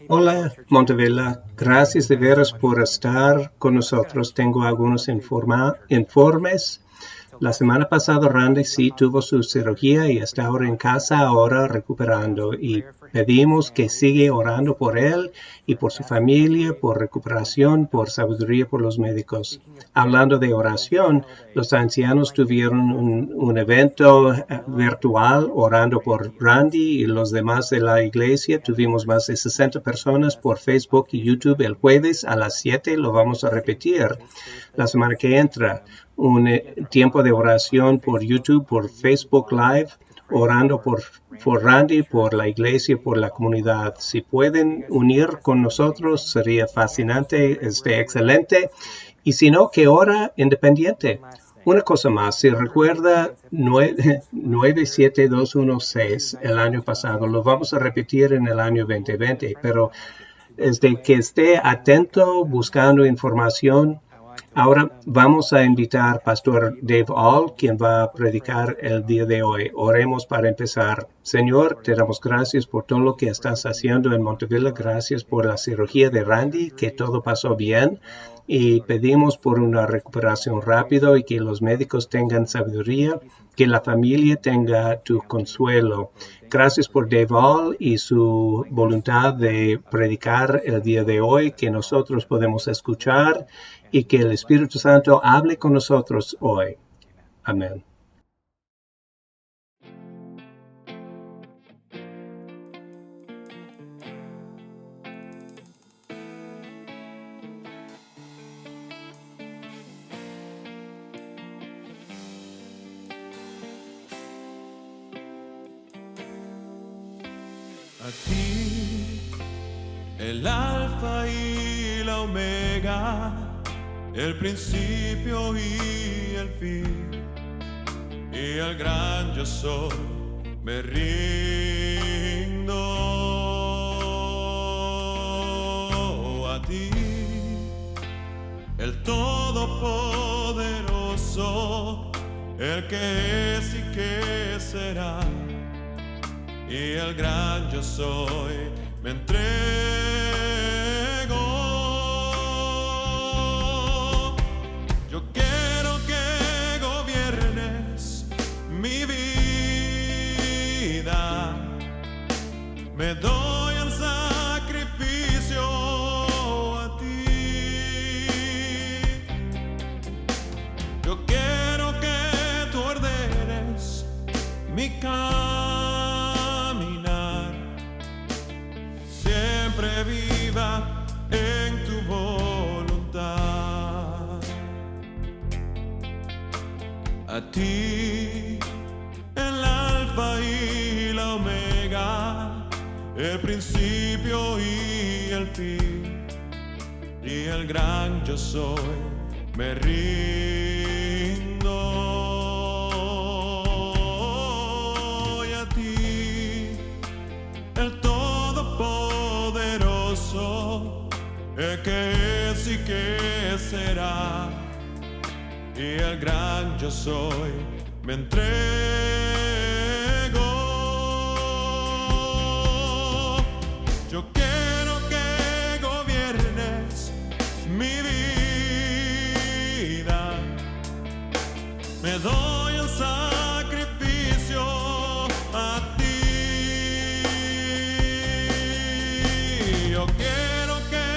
Hola, Montevilla. Gracias de veras por estar con nosotros. Tengo algunos informes. La semana pasada Randy sí tuvo su cirugía y está ahora en casa, ahora recuperando. Y pedimos que siga orando por él y por su familia, por recuperación, por sabiduría por los médicos. Hablando de oración, los ancianos tuvieron un evento virtual orando por Randy y los demás de la iglesia. Tuvimos más de 60 personas por Facebook y YouTube el jueves a las 7. Lo vamos a repetir la semana que entra. Un tiempo de oración por YouTube, por Facebook Live, orando por Randy, por la iglesia, por la comunidad. Si pueden unir con nosotros, sería fascinante, excelente. Y si no, que ora independiente. Una cosa más, si recuerda 97216 el año pasado, lo vamos a repetir en el año 2020, pero que esté atento buscando información. Ahora vamos a invitar al Pastor Dave All, quien va a predicar el día de hoy. Oremos para empezar. Señor, te damos gracias por todo lo que estás haciendo en Montevilla. Gracias por la cirugía de Randy, que todo pasó bien. Y pedimos por una recuperación rápida y que los médicos tengan sabiduría, que la familia tenga tu consuelo. Gracias por Dave All y su voluntad de predicar el día de hoy, que nosotros podemos escuchar y que el Espíritu Santo hable con nosotros hoy. Amén. A ti, el alfa y la omega, el principio y el fin, y el gran yo soy, me rindo a ti, el todopoderoso, el que es y que será. Y el gran yo soy, me entrego. Yo quiero que gobiernes mi vida. Me doy el sacrificio a ti. Yo quiero que tú ordenes mi camino. Viva en tu voluntad. A ti, el alfa y la omega, el principio y el fin, y el gran yo soy, me rindo. Y a ti, el todopoderoso, el que es y que será, y el gran yo soy, me entrego. Yo quiero que gobiernes mi vida. Me doy el sacrificio a ti. Yo quiero que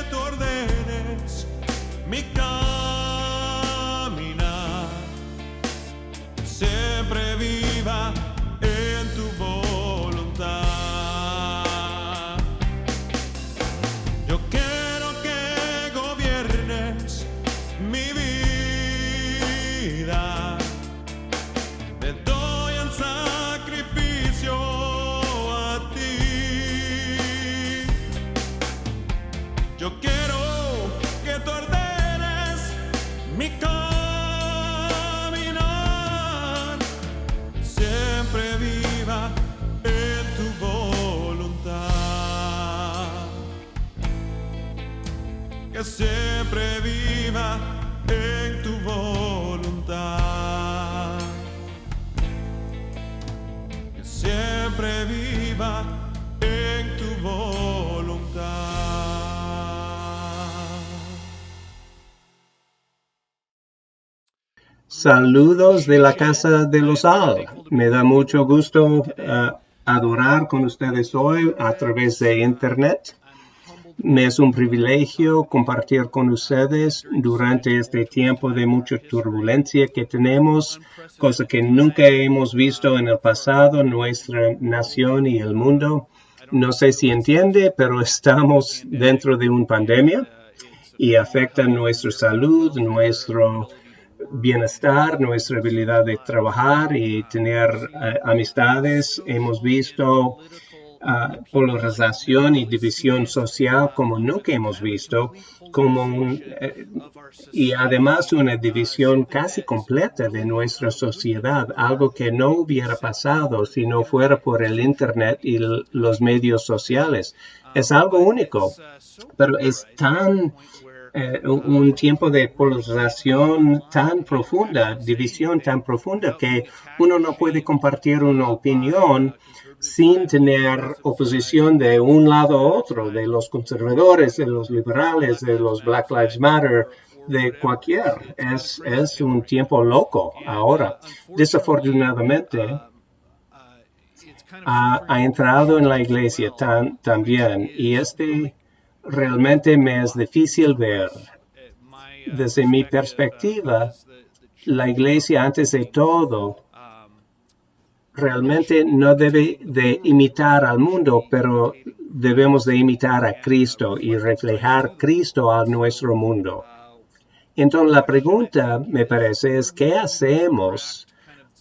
tú ordenes mi caminar, siempre viva en tu voluntad. Yo quiero que gobiernes mi vida. Me doy el sacrificio a ti. Yo quiero que tú ordenes mi caminar, siempre viva en tu voluntad. Que siempre viva en tu voluntad. Que siempre viva en tu voluntad. Saludos de la Casa de los Al. Me da mucho gusto adorar con ustedes hoy a través de Internet. Me es un privilegio compartir con ustedes durante este tiempo de mucha turbulencia que tenemos, cosa que nunca hemos visto en el pasado en nuestra nación y el mundo. No sé si entiende, pero estamos dentro de una pandemia y afecta nuestra salud, nuestro bienestar, nuestra habilidad de trabajar y tener amistades. Hemos visto polarización y división social como nunca hemos visto, y además una división casi completa de nuestra sociedad, algo que no hubiera pasado si no fuera por el Internet y los medios sociales. Es algo único, pero es tan un tiempo de polarización tan profunda, división tan profunda, que uno no puede compartir una opinión sin tener oposición de un lado a otro, de los conservadores, de los liberales, de los Black Lives Matter, de cualquier. Es un tiempo loco ahora. Desafortunadamente, ha entrado en la iglesia también, y realmente me es difícil ver. Desde mi perspectiva, la iglesia, antes de todo, realmente no debe de imitar al mundo, pero debemos de imitar a Cristo y reflejar Cristo a nuestro mundo. Entonces la pregunta, me parece, es ¿qué hacemos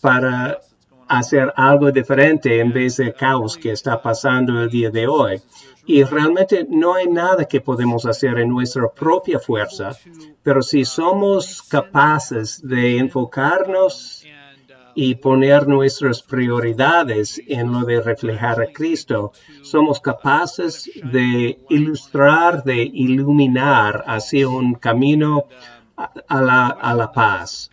para hacer algo diferente en vez del caos que está pasando el día de hoy? Y realmente no hay nada que podemos hacer en nuestra propia fuerza, pero si somos capaces de enfocarnos y poner nuestras prioridades en lo de reflejar a Cristo, somos capaces de ilustrar, de iluminar hacia un camino a la paz.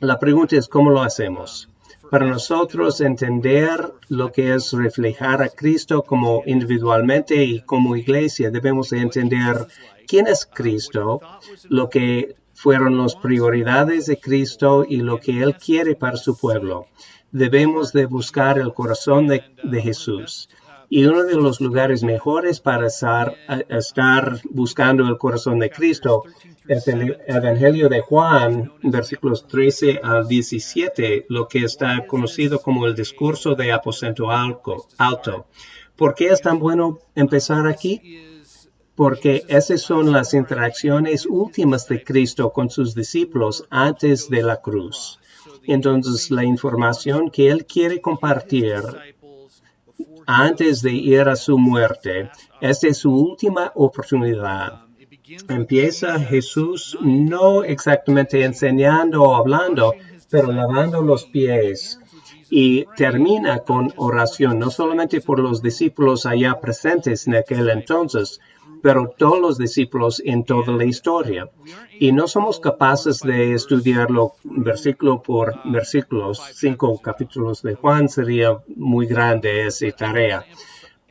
La pregunta es ¿cómo lo hacemos? Para nosotros entender lo que es reflejar a Cristo como individualmente y como iglesia, debemos de entender quién es Cristo, lo que fueron las prioridades de Cristo y lo que Él quiere para su pueblo. Debemos de buscar el corazón de Jesús. Y uno de los lugares mejores para estar buscando el corazón de Cristo es el Evangelio de Juan, versículos 13 al 17, lo que está conocido como el discurso de aposento alto. ¿Por qué es tan bueno empezar aquí? Porque esas son las interacciones últimas de Cristo con sus discípulos antes de la cruz. Entonces, la información que Él quiere compartir antes de ir a su muerte, esta es su última oportunidad. Empieza Jesús no exactamente enseñando o hablando, pero lavando los pies. Y termina con oración, no solamente por los discípulos allá presentes en aquel entonces, pero todos los discípulos en toda la historia. Y no somos capaces de estudiarlo versículo por versículo. 5 capítulos de Juan sería muy grande esa tarea.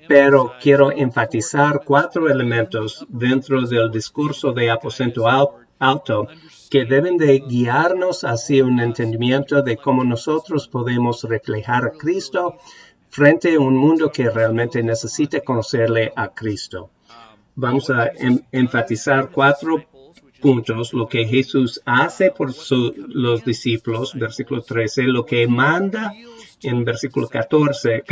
Pero quiero enfatizar 4 elementos dentro del discurso de aposento alto que deben de guiarnos hacia un entendimiento de cómo nosotros podemos reflejar a Cristo frente a un mundo que realmente necesita conocerle a Cristo. Vamos a enfatizar 4 puntos, lo que Jesús hace por los discípulos, versículo 13, lo que manda en versículo 14,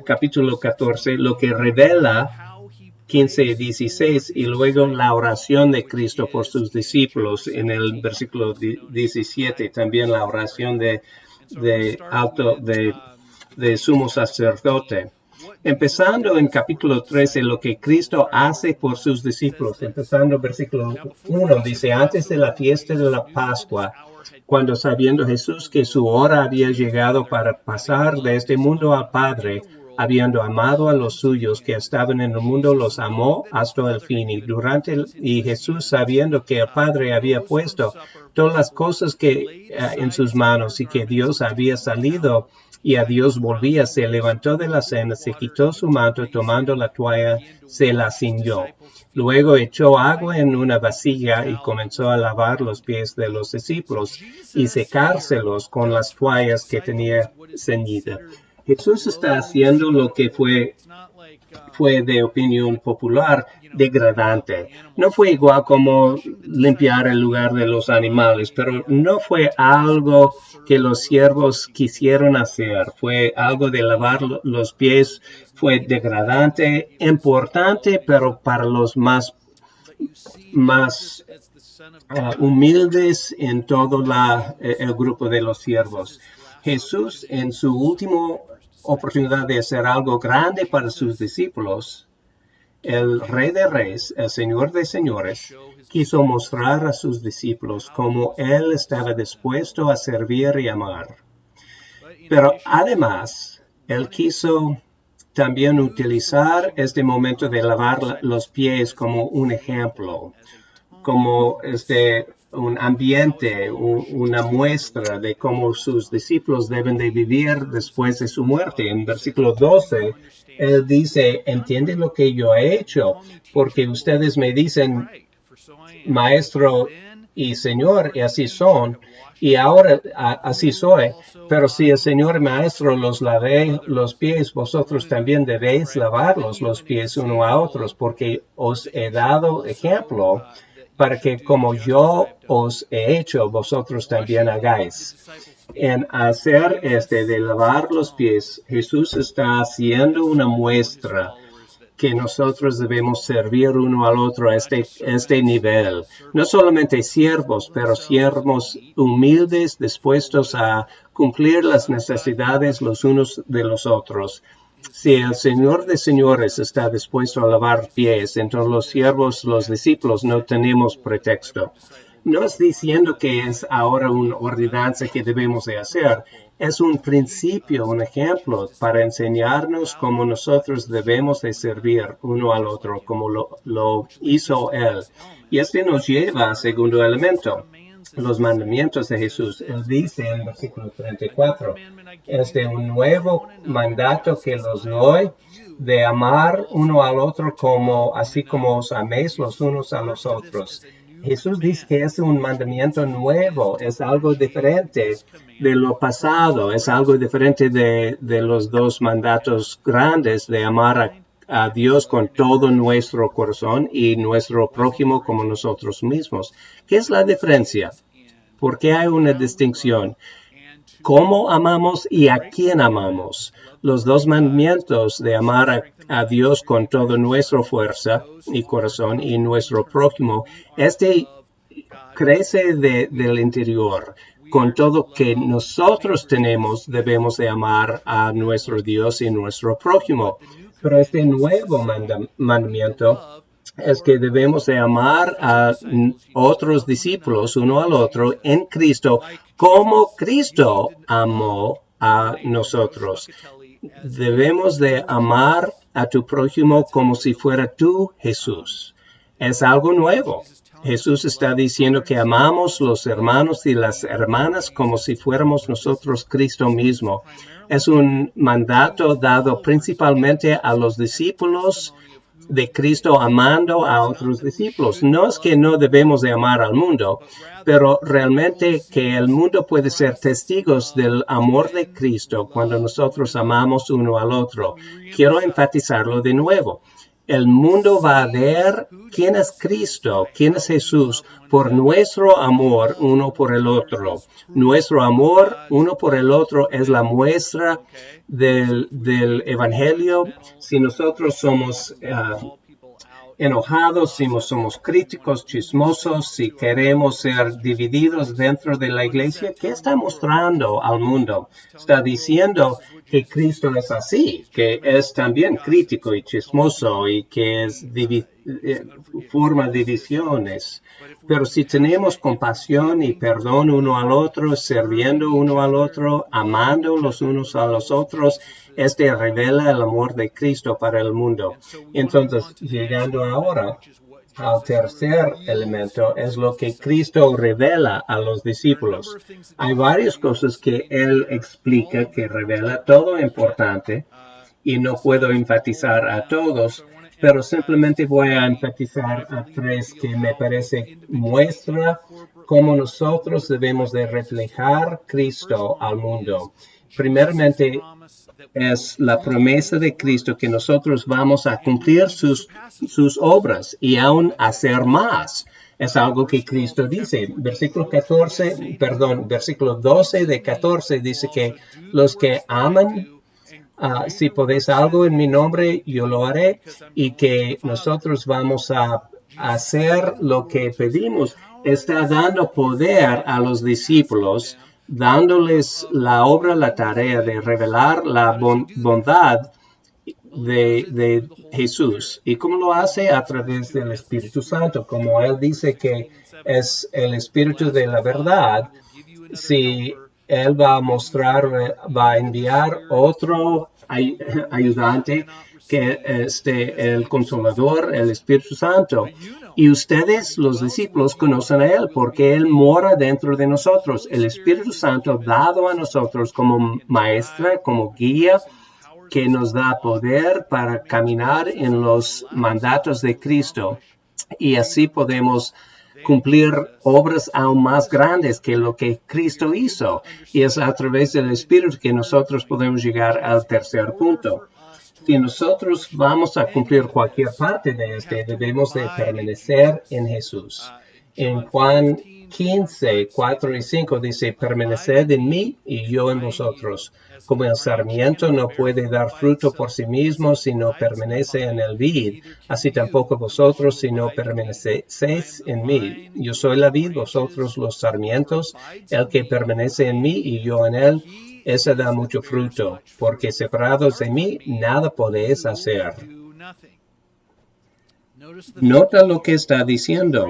capítulo 14, lo que revela 15 y 16, y luego la oración de Cristo por sus discípulos en el versículo 17, también la oración de sumo sacerdote. Empezando en capítulo 13, lo que Cristo hace por sus discípulos. Empezando versículo 1, dice, antes de la fiesta de la Pascua, cuando sabiendo Jesús que su hora había llegado para pasar de este mundo al Padre, habiendo amado a los suyos que estaban en el mundo, los amó hasta el fin. Y Jesús, sabiendo que el Padre había puesto todas las cosas en sus manos y que Dios había salido y a Dios volvía, se levantó de la cena, se quitó su manto, tomando la toalla, se la ciñó. Luego echó agua en una vasija y comenzó a lavar los pies de los discípulos y secárselos con las toallas que tenía ceñidas. Jesús está haciendo lo que fue de opinión popular degradante. No fue igual como limpiar el lugar de los animales, pero no fue algo que los siervos quisieron hacer. Fue algo de lavar los pies, fue degradante, importante, pero para los más humildes en todo el grupo de los siervos. Jesús, en su última oportunidad de hacer algo grande para sus discípulos, el Rey de Reyes, el Señor de Señores, quiso mostrar a sus discípulos cómo Él estaba dispuesto a servir y amar. Pero además, Él quiso también utilizar este momento de lavar los pies como un ejemplo, como un ambiente, una muestra de cómo sus discípulos deben de vivir después de su muerte. En versículo 12, Él dice, entiende lo que yo he hecho, porque ustedes me dicen, Maestro y Señor, y así son, y ahora así soy, pero si el Señor y Maestro los lavé los pies, vosotros también debéis lavarlos los pies uno a otros, porque os he dado ejemplo, para que como yo os he hecho, vosotros también hagáis. En hacer de lavar los pies, Jesús está haciendo una muestra que nosotros debemos servir uno al otro a este nivel. No solamente siervos, pero siervos humildes, dispuestos a cumplir las necesidades los unos de los otros. Si el Señor de Señores está dispuesto a lavar pies, entonces los siervos, los discípulos, no tenemos pretexto. No es diciendo que es ahora una ordenanza que debemos de hacer. Es un principio, un ejemplo para enseñarnos cómo nosotros debemos de servir uno al otro, como lo hizo Él. Y nos lleva al segundo elemento, los mandamientos de Jesús. Él dice en versículo 34, un nuevo mandato que los doy, de amar uno al otro así como os améis los unos a los otros. Jesús dice que es un mandamiento nuevo, es algo diferente de lo pasado, es algo diferente de los dos mandatos grandes de amar a Dios con todo nuestro corazón y nuestro prójimo como nosotros mismos. ¿Qué es la diferencia? ¿Por qué hay una distinción? ¿Cómo amamos y a quién amamos? Los dos mandamientos de amar a Dios con toda nuestra fuerza y corazón y nuestro prójimo, crece del interior. Con todo que nosotros tenemos, debemos de amar a nuestro Dios y nuestro prójimo. Pero este nuevo mandamiento es que debemos de amar a otros discípulos, uno al otro, en Cristo, como Cristo amó a nosotros. Debemos de amar a tu prójimo como si fuera tú, Jesús. Es algo nuevo. Jesús está diciendo que amamos los hermanos y las hermanas como si fuéramos nosotros Cristo mismo. Es un mandato dado principalmente a los discípulos de Cristo amando a otros discípulos. No es que no debemos de amar al mundo, pero realmente que el mundo puede ser testigos del amor de Cristo cuando nosotros amamos uno al otro. Quiero enfatizarlo de nuevo. El mundo va a ver quién es Cristo, quién es Jesús, por nuestro amor uno por el otro. Nuestro amor uno por el otro es la muestra del Evangelio. Si nosotros somos enojados, si somos críticos, chismosos, si queremos ser divididos dentro de la iglesia, ¿qué está mostrando al mundo? Está diciendo que Cristo es así, que es también crítico y chismoso y que forma divisiones. Pero si tenemos compasión y perdón uno al otro, sirviendo uno al otro, amando los unos a los otros, revela el amor de Cristo para el mundo. Entonces, llegando ahora al tercer elemento es lo que Cristo revela a los discípulos. Hay varias cosas que Él explica, que revela todo importante, y no puedo enfatizar a todos, pero simplemente voy a enfatizar a tres que me parece muestra cómo nosotros debemos de reflejar Cristo al mundo. Primeramente, es la promesa de Cristo que nosotros vamos a cumplir sus obras y aún hacer más. Es algo que Cristo dice. Versículo 12 de 14 dice que los que aman, si podéis algo en mi nombre, yo lo haré, y que nosotros vamos a hacer lo que pedimos. Está dando poder a los discípulos, dándoles la obra, la tarea de revelar la bondad de Jesús. ¿Y cómo lo hace? A través del Espíritu Santo. Como Él dice que es el Espíritu de la verdad, si Él va a enviar otro ayudante, que el Consolador, el Espíritu Santo. Y ustedes, los discípulos, conocen a Él porque Él mora dentro de nosotros. El Espíritu Santo dado a nosotros como maestra, como guía, que nos da poder para caminar en los mandatos de Cristo. Y así podemos cumplir obras aún más grandes que lo que Cristo hizo. Y es a través del Espíritu que nosotros podemos llegar al tercer punto. Si nosotros vamos a cumplir cualquier parte de debemos de permanecer en Jesús. En Juan 15, 4 y 5 dice, permaneced en mí y yo en vosotros. Como el sarmiento no puede dar fruto por sí mismo si no permanece en el vid, así tampoco vosotros si no permanecéis en mí. Yo soy la vid, vosotros los sarmientos. El que permanece en mí y yo en él, ese da mucho fruto, porque separados de mí nada podéis hacer. Nota lo que está diciendo.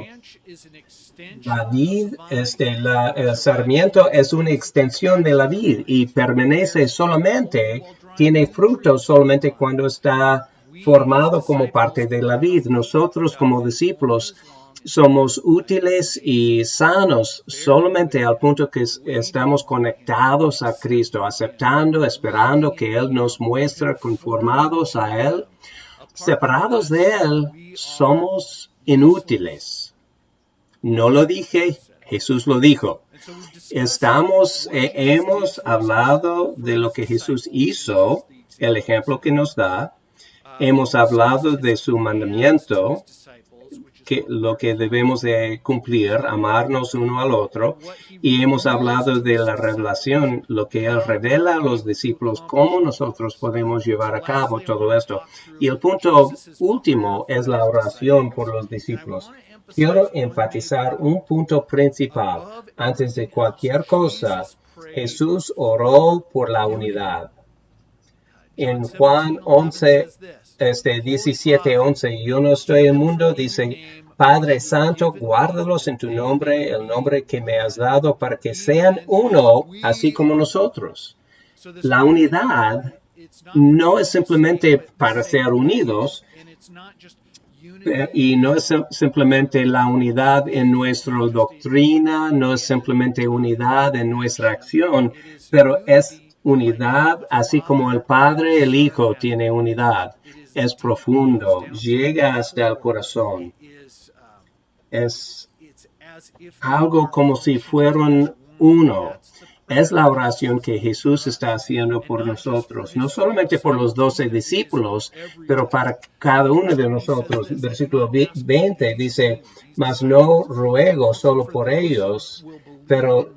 La vid, el sarmiento es una extensión de la vid y permanece solamente, tiene fruto solamente cuando está formado como parte de la vid. Nosotros como discípulos somos útiles y sanos solamente al punto que estamos conectados a Cristo, aceptando, esperando que Él nos muestre, conformados a Él. Separados de Él, somos inútiles. No lo dije, Jesús lo dijo. Hemos hablado de lo que Jesús hizo, el ejemplo que nos da. Hemos hablado de su mandamiento, que lo que debemos de cumplir, amarnos uno al otro, y hemos hablado de la revelación, lo que Él revela a los discípulos, cómo nosotros podemos llevar a cabo todo esto. Y el punto último es la oración por los discípulos. Quiero enfatizar un punto principal. Antes de cualquier cosa, Jesús oró por la unidad. En Juan 17:11, yo no estoy en el mundo, dice, Padre Santo, guárdalos en tu nombre, el nombre que me has dado, para que sean uno, así como nosotros. La unidad no es simplemente para ser unidos, y no es simplemente la unidad en nuestra doctrina, no es simplemente unidad en nuestra acción, pero es unidad así como el Padre, el Hijo tiene unidad. Es profundo, llega hasta el corazón. Es algo como si fueran uno. Es la oración que Jesús está haciendo por nosotros, no solamente por los 12 discípulos, pero para cada uno de nosotros. Versículo 20 dice, mas no ruego solo por ellos,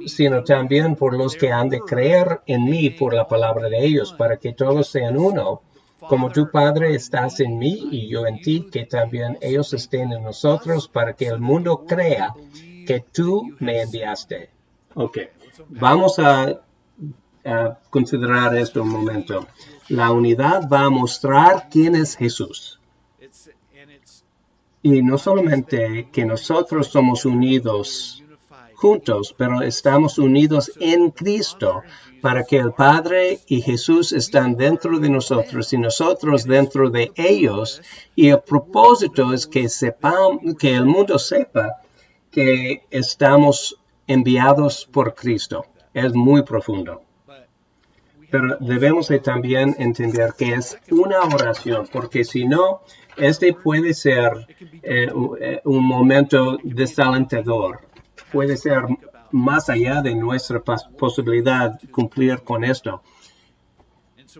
sino también por los que han de creer en mí por la palabra de ellos, para que todos sean uno. Como tu Padre estás en mí y yo en ti, que también ellos estén en nosotros, para que el mundo crea que tú me enviaste. Ok. Vamos a considerar esto un momento. La unidad va a mostrar quién es Jesús. Y no solamente que nosotros somos unidos juntos, pero estamos unidos en Cristo para que el Padre y Jesús están dentro de nosotros y nosotros dentro de ellos. Y el propósito es que que el mundo sepa que estamos enviados por Cristo. Es muy profundo. Pero debemos también entender que es una oración, porque si no, puede ser un momento desalentador. Puede ser más allá de nuestra posibilidad de cumplir con esto.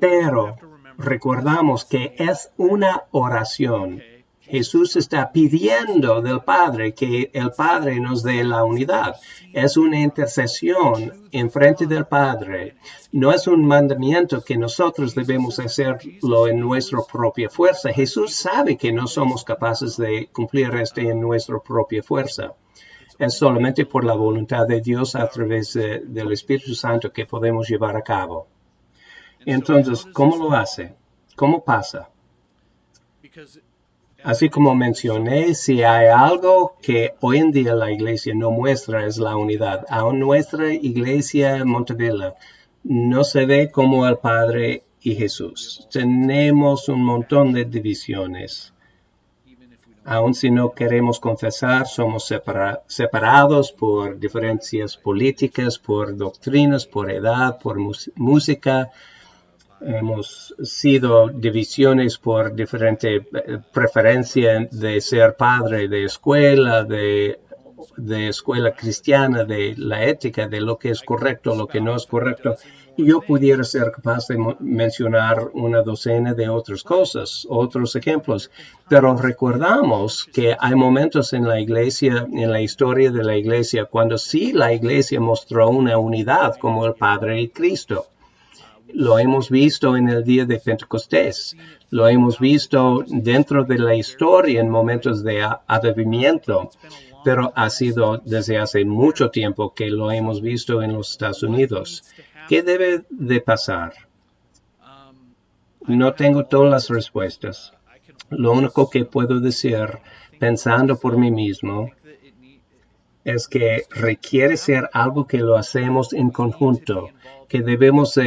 Pero recordamos que es una oración. Jesús está pidiendo del Padre que el Padre nos dé la unidad. Es una intercesión en frente del Padre. No es un mandamiento que nosotros debemos hacerlo en nuestra propia fuerza. Jesús sabe que no somos capaces de cumplir en nuestra propia fuerza. Es solamente por la voluntad de Dios a través del Espíritu Santo que podemos llevar a cabo. Entonces, ¿cómo lo hace? ¿Cómo pasa? Así como mencioné, si hay algo que hoy en día la iglesia no muestra es la unidad. Aún nuestra iglesia en Montevilla no se ve como el Padre y Jesús. Tenemos un montón de divisiones. Aún si no queremos confesar, somos separados por diferencias políticas, por doctrinas, por edad, por música. Hemos sido divisiones por diferente preferencia de ser padre de escuela cristiana, de la ética, de lo que es correcto, lo que no es correcto. Y yo pudiera ser capaz de mencionar una docena de otras cosas, otros ejemplos. Pero recordamos que hay momentos en la iglesia, en la historia de la iglesia, cuando sí la iglesia mostró una unidad como el Padre y Cristo. Lo hemos visto en el día de Pentecostés. Lo hemos visto dentro de la historia en momentos de avivamiento. Pero ha sido desde hace mucho tiempo que lo hemos visto en los Estados Unidos. ¿Qué debe de pasar? No tengo todas las respuestas. Lo único que puedo decir, pensando por mí mismo, es que requiere ser algo que lo hacemos en conjunto, que debemos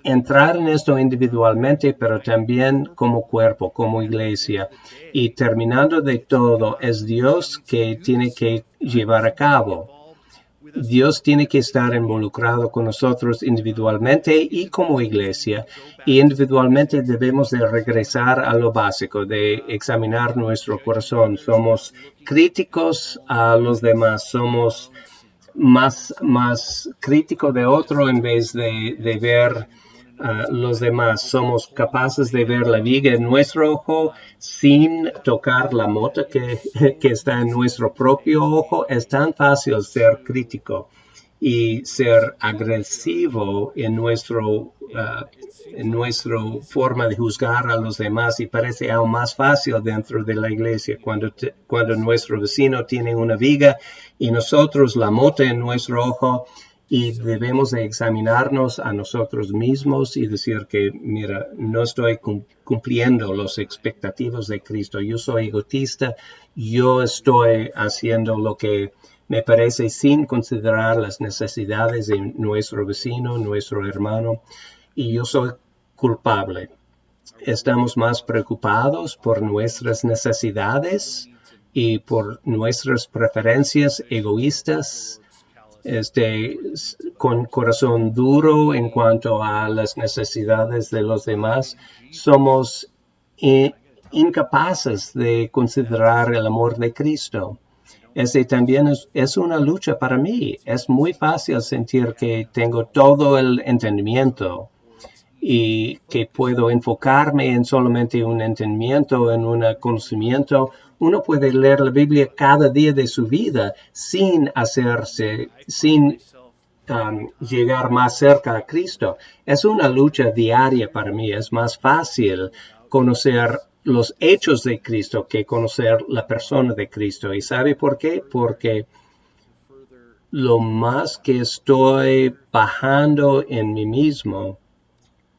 entrar en esto individualmente, pero también como cuerpo, como iglesia. Y terminando de todo, es Dios que tiene que llevar a cabo. Dios tiene que estar involucrado con nosotros individualmente y como iglesia. Y individualmente debemos de regresar a lo básico, de examinar nuestro corazón. Somos críticos a los demás, somos más críticos de otro en vez de ver los demás. Somos capaces de ver la viga en nuestro ojo sin tocar la mota que está en nuestro propio ojo. Es tan fácil ser crítico y ser agresivo en nuestra forma de juzgar a los demás, y parece aún más fácil dentro de la iglesia cuando nuestro vecino tiene una viga y nosotros la mota en nuestro ojo. Y debemos de examinarnos a nosotros mismos y decir que, mira, no estoy cumpliendo las expectativas de Cristo. Yo soy egotista, yo estoy haciendo lo que me parece sin considerar las necesidades de nuestro vecino, nuestro hermano, y yo soy culpable. Estamos más preocupados por nuestras necesidades y por nuestras preferencias egoístas, con corazón duro en cuanto a las necesidades de los demás. Somos incapaces de considerar el amor de Cristo. También es una lucha para mí. Es muy fácil sentir que tengo todo el entendimiento y que puedo enfocarme en solamente un entendimiento, en un conocimiento. Uno puede leer la Biblia cada día de su vida sin llegar más cerca a Cristo. Es una lucha diaria para mí. Es más fácil conocer los hechos de Cristo que conocer la persona de Cristo. ¿Y sabe por qué? Porque lo más que estoy bajando en mí mismo,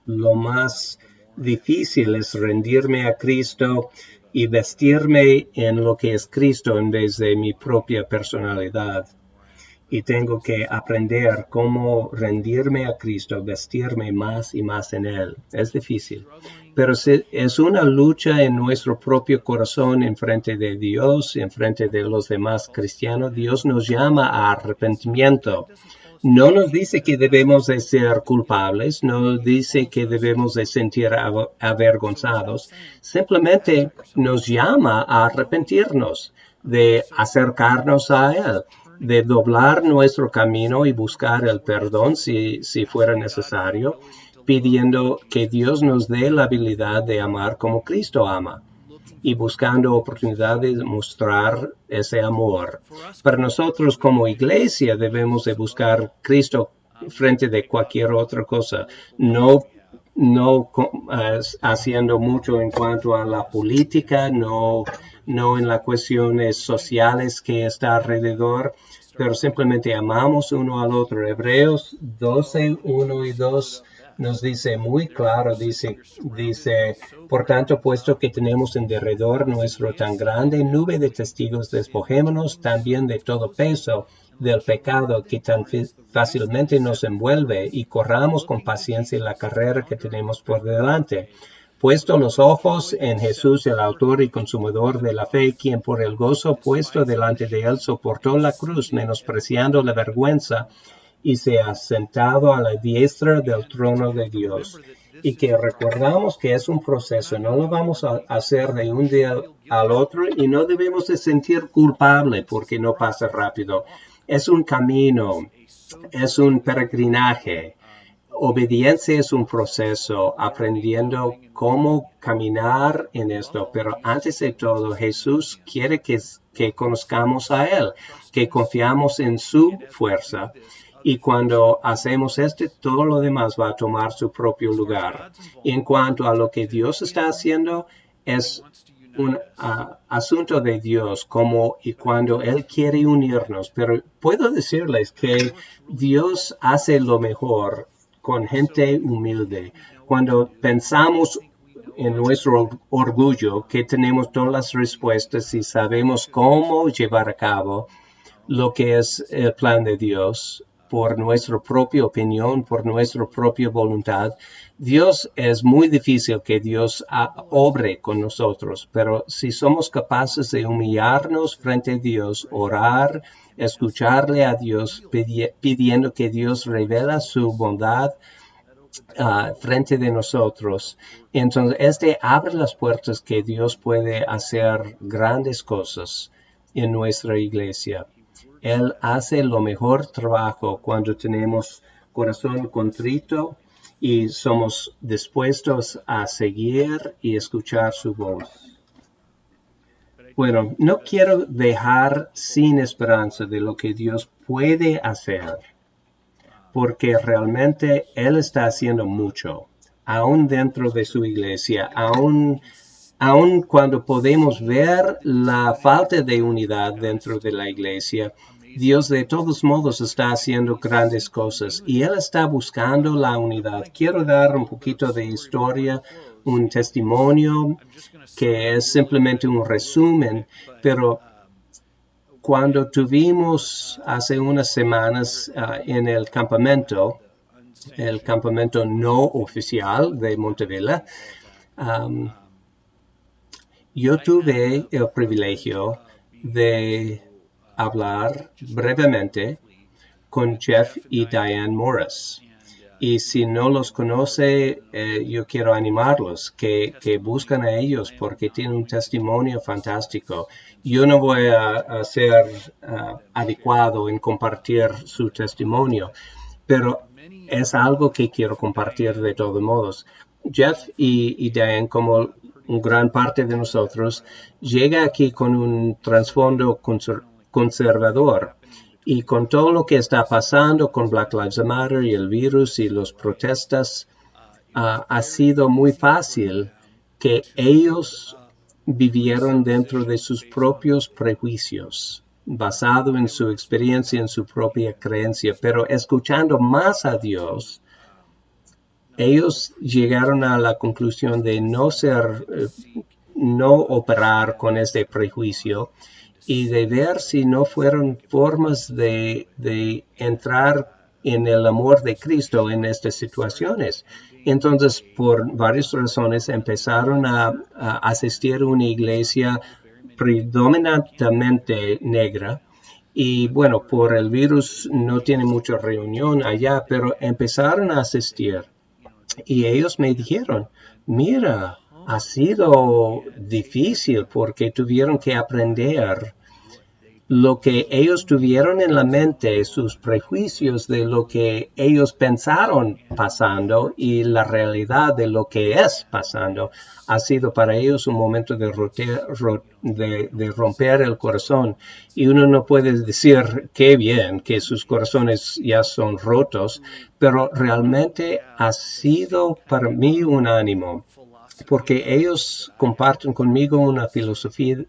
lo más difícil es rendirme a Cristo y vestirme en lo que es Cristo en vez de mi propia personalidad. y tengo que aprender cómo rendirme a Cristo, vestirme más y más en Él. Es difícil, pero es una lucha en nuestro propio corazón en frente de Dios, en frente de los demás cristianos. Dios nos llama a arrepentimiento. No nos dice que debemos de ser culpables, no nos dice que debemos de sentir avergonzados, simplemente nos llama a arrepentirnos, de acercarnos a Él, de doblar nuestro camino y buscar el perdón si fuera necesario, pidiendo que Dios nos dé la habilidad de amar como Cristo ama y buscando oportunidades de mostrar ese amor. Para nosotros como iglesia debemos de buscar Cristo frente de cualquier otra cosa, no haciendo mucho en cuanto a la política, no en las cuestiones sociales que está alrededor, pero simplemente amamos uno al otro. Hebreos 12, 1 y 2 nos dice muy claro, dice, por tanto, puesto que tenemos en derredor nuestro tan grande nube de testigos, despojémonos también de todo peso del pecado que tan fácilmente nos envuelve y corramos con paciencia la carrera que tenemos por delante. Puesto los ojos en Jesús, el autor y consumador de la fe, quien por el gozo puesto delante de él soportó la cruz, menospreciando la vergüenza, y se ha sentado a la diestra del trono de Dios. Y que recordamos que es un proceso, no lo vamos a hacer de un día al otro y no debemos de sentir culpable porque no pasa rápido. Es un camino, es un peregrinaje. Obediencia es un proceso, aprendiendo cómo caminar en esto, pero antes de todo Jesús quiere que conozcamos a Él, que confiamos en su fuerza. Y cuando hacemos todo lo demás va a tomar su propio lugar. Y en cuanto a lo que Dios está haciendo, es un asunto de Dios, como y cuando Él quiere unirnos. Pero puedo decirles que Dios hace lo mejor con gente humilde. Cuando pensamos en nuestro orgullo, que tenemos todas las respuestas y sabemos cómo llevar a cabo lo que es el plan de Dios, por nuestra propia opinión, por nuestra propia voluntad. Dios es muy difícil que Dios obre con nosotros, pero si somos capaces de humillarnos frente a Dios, orar, escucharle a Dios, pidiendo que Dios revela su bondad frente de nosotros, entonces abre las puertas que Dios puede hacer grandes cosas en nuestra iglesia. Él hace lo mejor trabajo cuando tenemos corazón contrito y somos dispuestos a seguir y escuchar su voz. Bueno, no quiero dejar sin esperanza de lo que Dios puede hacer, porque realmente Él está haciendo mucho, aún dentro de su iglesia, aún cuando podemos ver la falta de unidad dentro de la iglesia. Dios de todos modos está haciendo grandes cosas y Él está buscando la unidad. Quiero dar un poquito de historia, un testimonio que es simplemente un resumen, pero cuando tuvimos hace unas semanas en el campamento no oficial de Montevilla, yo tuve el privilegio de hablar brevemente con Jeff y Diane Morris. Y si no los conoce, yo quiero animarlos que busquen a ellos porque tienen un testimonio fantástico. Yo no voy a ser adecuado en compartir su testimonio, pero es algo que quiero compartir de todos modos. Jeff y Diane, como gran parte de nosotros, llega aquí con un trasfondo conservador. Y con todo lo que está pasando con Black Lives Matter y el virus y las protestas, ha sido muy fácil que ellos vivieron dentro de sus propios prejuicios, basado en su experiencia, en su propia creencia. Pero escuchando más a Dios, ellos llegaron a la conclusión de no operar con este prejuicio y de ver si no fueron formas de entrar en el amor de Cristo en estas situaciones. Entonces, por varias razones, empezaron a asistir a una iglesia predominantemente negra. Y bueno, por el virus no tiene mucha reunión allá, pero empezaron a asistir. Y ellos me dijeron, mira, ha sido difícil porque tuvieron que aprender lo que ellos tuvieron en la mente, sus prejuicios de lo que ellos pensaron pasando y la realidad de lo que es pasando, ha sido para ellos un momento de romper el corazón. Y uno no puede decir qué bien que sus corazones ya son rotos, pero realmente ha sido para mí un ánimo, porque ellos comparten conmigo una filosofía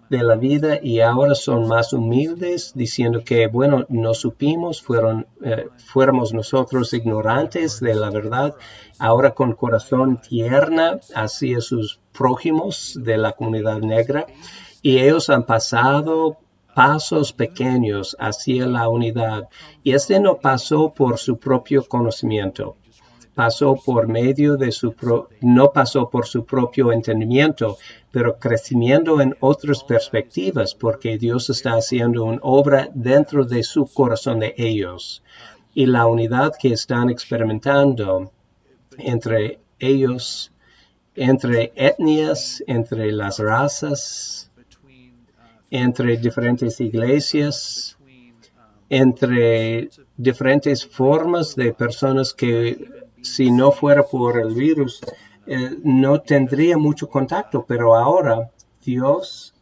de la vida y ahora son más humildes, diciendo que, bueno, no supimos, fuéramos nosotros ignorantes de la verdad, ahora con corazón tierna hacia sus prójimos de la comunidad negra, y ellos han pasado pasos pequeños hacia la unidad, y este no pasó por su propio conocimiento. Pasó por medio de no pasó por su propio entendimiento, pero crecimiento en otras perspectivas, porque Dios está haciendo una obra dentro de su corazón de ellos. Y la unidad que están experimentando entre ellos, entre etnias, entre las razas, entre diferentes iglesias, entre diferentes formas de personas que si no fuera por el virus, no tendría mucho contacto, pero ahora Dios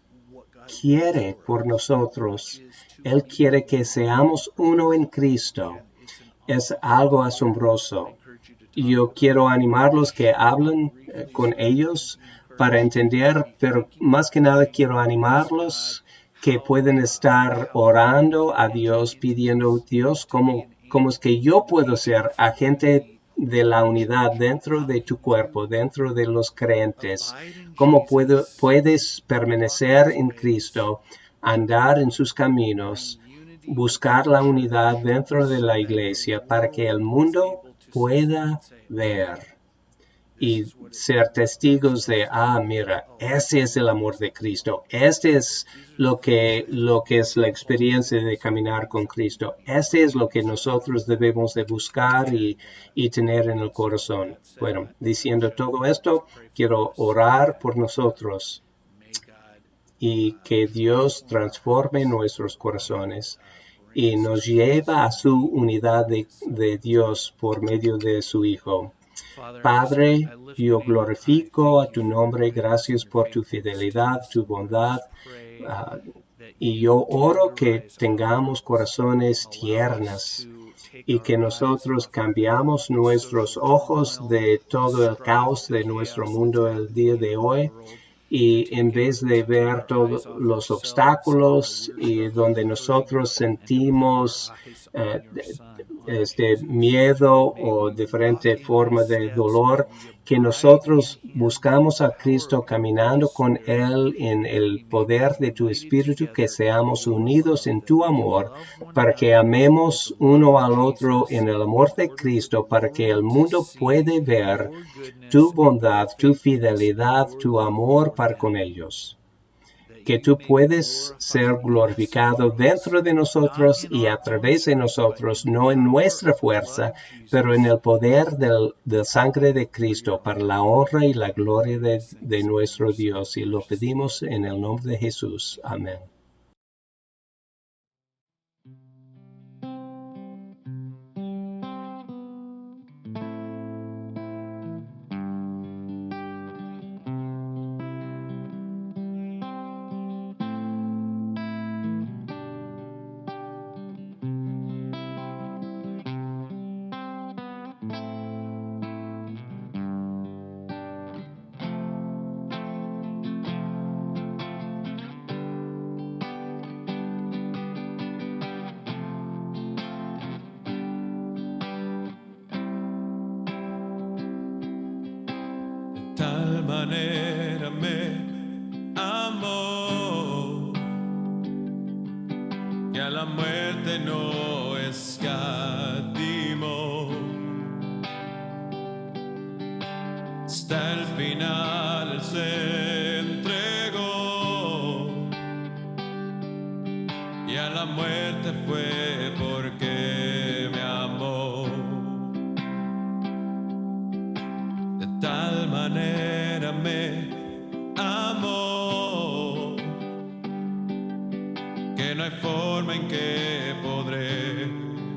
quiere por nosotros. Él quiere que seamos uno en Cristo. Es algo asombroso. Yo quiero animarlos que hablen con ellos para entender, pero más que nada quiero animarlos que pueden estar orando a Dios, pidiendo a Dios cómo es que yo puedo ser agente de la unidad dentro de tu cuerpo, dentro de los creyentes. ¿Cómo puedes permanecer en Cristo, andar en sus caminos, buscar la unidad dentro de la iglesia para que el mundo pueda ver y ser testigos de, mira, ese es el amor de Cristo, este es lo que es la experiencia de caminar con Cristo, este es lo que nosotros debemos de buscar y tener en el corazón. Bueno, diciendo todo esto, quiero orar por nosotros y que Dios transforme nuestros corazones y nos lleva a su unidad de Dios por medio de su Hijo. Padre, yo glorifico a tu nombre, gracias por tu fidelidad, tu bondad, y yo oro que tengamos corazones tiernos y que nosotros cambiamos nuestros ojos de todo el caos de nuestro mundo el día de hoy, y en vez de ver todos los obstáculos y donde nosotros sentimos miedo o diferente forma de dolor, que nosotros buscamos a Cristo caminando con Él en el poder de tu Espíritu, que seamos unidos en tu amor, para que amemos uno al otro en el amor de Cristo, para que el mundo pueda ver tu bondad, tu fidelidad, tu amor para con ellos. Que tú puedes ser glorificado dentro de nosotros y a través de nosotros, no en nuestra fuerza, pero en el poder del sangre de Cristo, para la honra y la gloria de nuestro Dios. Y lo pedimos en el nombre de Jesús. Amén. Manera me amó la muerte no escatimó. Hasta el final Él se entregó, y a la muerte fue porque me amó. De tal manera me amó que no hay forma en que podré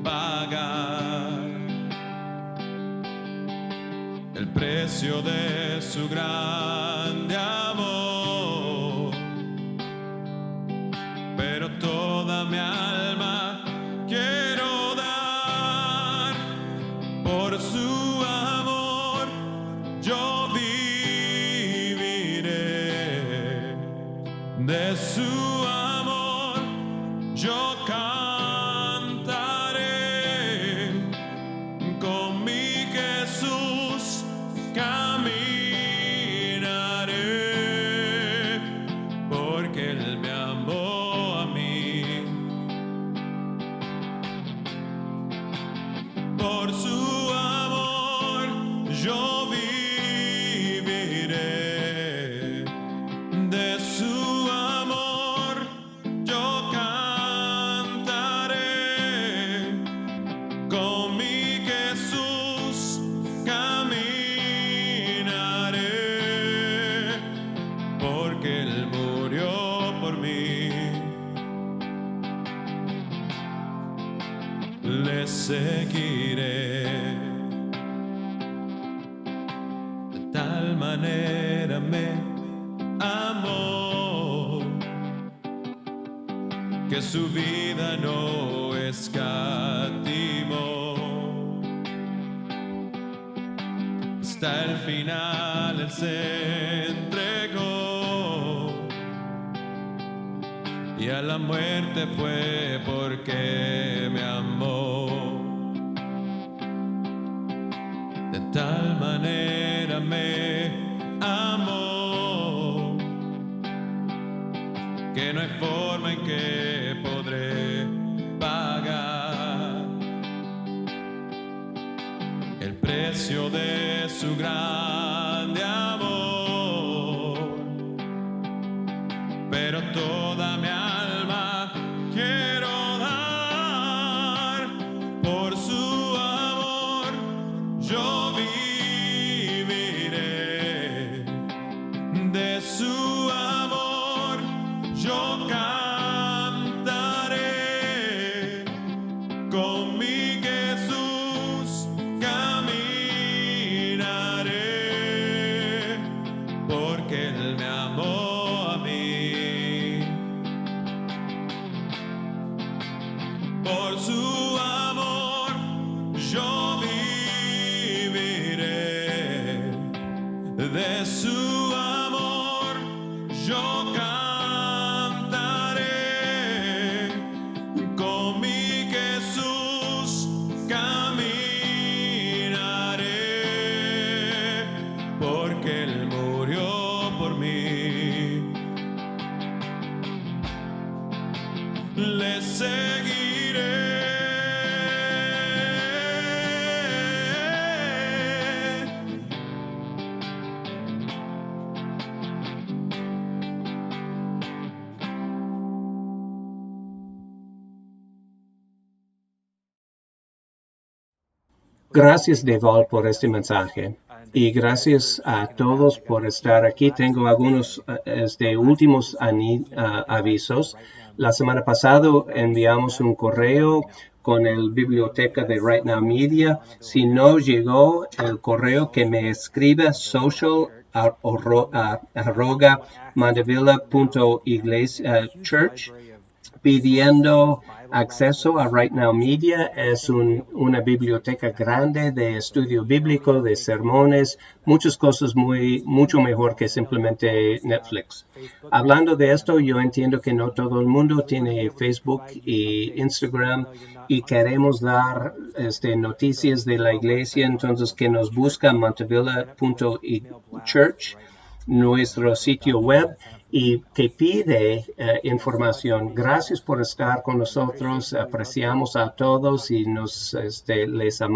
pagar el precio de su grande amor. Pero toda mi alma quiero dar por su amor. Yo viviré de su amor. Yo cantaré con mi Jesús, caminaré, porque Él me amó a mí. Por su amor yo viviré, de su amor yo cantaré, con mi Jesús caminaré, porque Él murió por mí. Le seguiré, de tal manera me amó que su vida no escatimó. Hasta el final Él se entregó, y a la muerte fue porque me amó. De tal manera me amó que no hay forma en que podré pagar el precio de su grande amor. Pero toda mi alma quiero dar por su amor. Yo viviré de su amor. Yo cantaré, con mi Jesús caminaré, porque Él me amó a mí. Por su amor yo viviré, de su amor yo cantaré, con mi Jesús caminaré, porque Él murió por mí. Le seguiré. Gracias, Deval, por este mensaje. Y gracias a todos por estar aquí. Tengo algunos últimos avisos. La semana pasada enviamos un correo con el biblioteca de Right Now Media. Si no llegó el correo, que me escriba social@mandevilla.church pidiendo acceso a Right Now Media. Es una biblioteca grande de estudio bíblico, de sermones, muchas cosas mucho mejor que simplemente Netflix. Hablando de esto, yo entiendo que no todo el mundo tiene Facebook y Instagram y queremos dar noticias de la iglesia, entonces que nos busca mandevilla.church, nuestro sitio web, y que pide información. Gracias por estar con nosotros. Apreciamos a todos y les amamos.